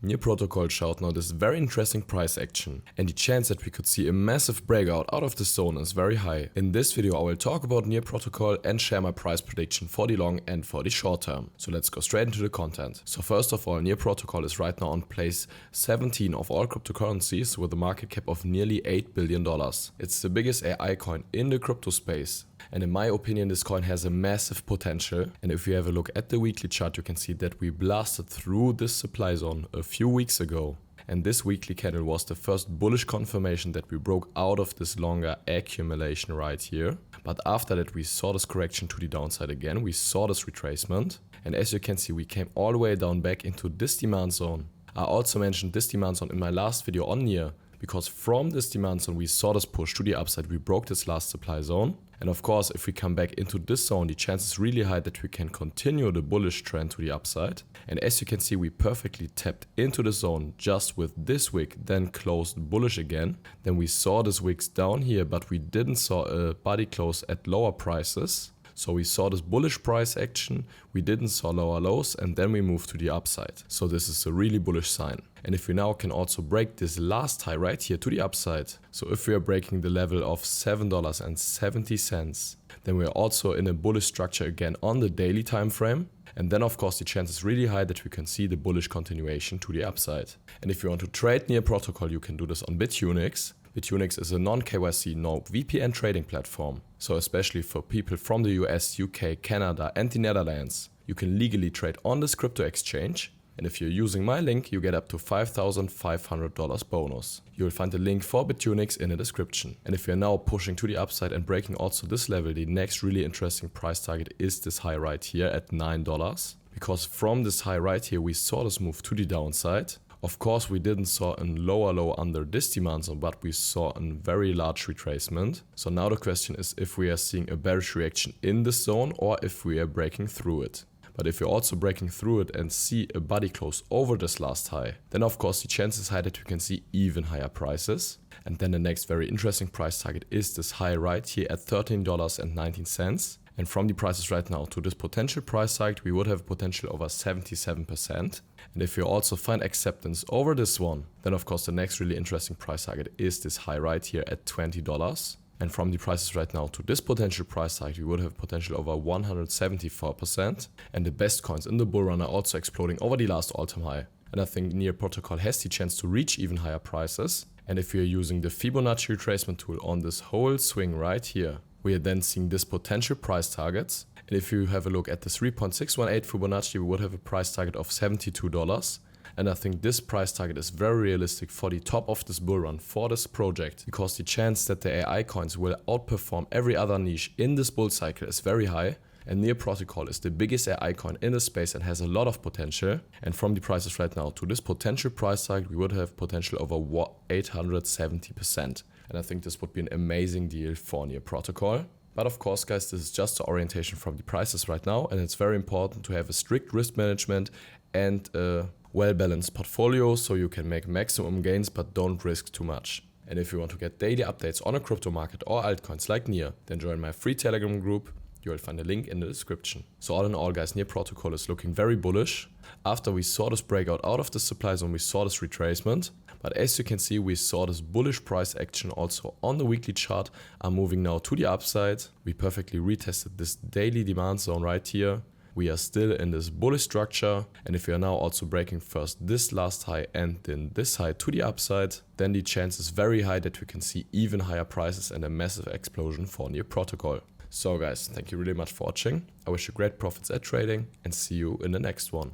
Near Protocol showed now this very interesting price action, and the chance that we could see a massive breakout out of the zone is very high. In this video I will talk about Near Protocol and share my price prediction for the long and for the short term. So let's go straight into the content. So first of all, Near Protocol is right now on place 17 of all cryptocurrencies with a market cap of nearly $8 billion. It's the biggest AI coin in the crypto space. And in my opinion, this coin has a massive potential. And if you have a look at the weekly chart, you can see that we blasted through this supply zone a few weeks ago. And this weekly candle was the first bullish confirmation that we broke out of this longer accumulation right here. But after that, we saw this correction to the downside again. We saw this retracement. And as you can see, we came all the way down back into this demand zone. I also mentioned this demand zone in my last video on Near, because from this demand zone, we saw this push to the upside. We broke this last supply zone. And of course, if we come back into this zone, the chance is really high that we can continue the bullish trend to the upside. And as you can see, we perfectly tapped into the zone just with this wick, then closed bullish again. Then we saw this wicks down here, but we didn't saw a body close at lower prices. So we saw this bullish price action, we didn't saw lower lows, and then we moved to the upside. So this is a really bullish sign. And if we now can also break this last high right here to the upside, so if we are breaking the level of $7.70, then we are also in a bullish structure again on the daily time frame. And then of course the chance is really high that we can see the bullish continuation to the upside. And if you want to trade Near Protocol, you can do this on Bitunix. Bitunix is a non-KYC, no VPN trading platform. So especially for people from the US, UK, Canada and the Netherlands, you can legally trade on this crypto exchange. And if you're using my link, you get up to $5,500 bonus. You will find the link for Bitunix in the description. And if you're now pushing to the upside and breaking also this level, the next really interesting price target is this high right here at $9. Because from this high right here, we saw this move to the downside. Of course, we didn't saw a lower low under this demand zone, but we saw a very large retracement. So now the question is if we are seeing a bearish reaction in this zone or if we are breaking through it. But if you're also breaking through it and see a body close over this last high, then of course the chance is high that you can see even higher prices. And then the next very interesting price target is this high right here at $13.19. And from the prices right now to this potential price target, we would have potential over 77%. And if you also find acceptance over this one, then of course the next really interesting price target is this high right here at $20. And from the prices right now to this potential price target, we would have potential over 174%. And the best coins in the bull run are also exploding over the last all-time high. And I think Near Protocol has the chance to reach even higher prices. And if you're using the Fibonacci retracement tool on this whole swing right here, we are then seeing this potential price targets. And if you have a look at the 3.618 Fibonacci, we would have a price target of $72. And I think this price target is very realistic for the top of this bull run for this project, because the chance that the AI coins will outperform every other niche in this bull cycle is very high. And Near Protocol is the biggest AI coin in the space and has a lot of potential. And from the prices right now to this potential price target, we would have potential over 870%. And I think this would be an amazing deal for Near Protocol. But of course, guys, this is just the orientation from the prices right now. And it's very important to have a strict risk management and a well-balanced portfolio so you can make maximum gains but don't risk too much. And if you want to get daily updates on a crypto market or altcoins like Near, then join my free Telegram group. You will find a link in the description. So all in all, guys, Near Protocol is looking very bullish. After we saw this breakout out of the supply zone, we saw this retracement. But as you can see, we saw this bullish price action also on the weekly chart are moving now to the upside. We perfectly retested this daily demand zone right here. We are still in this bullish structure. And if we are now also breaking first this last high and then this high to the upside, then the chance is very high that we can see even higher prices and a massive explosion for Near Protocol. So guys, thank you really much for watching. I wish you great profits at trading and see you in the next one.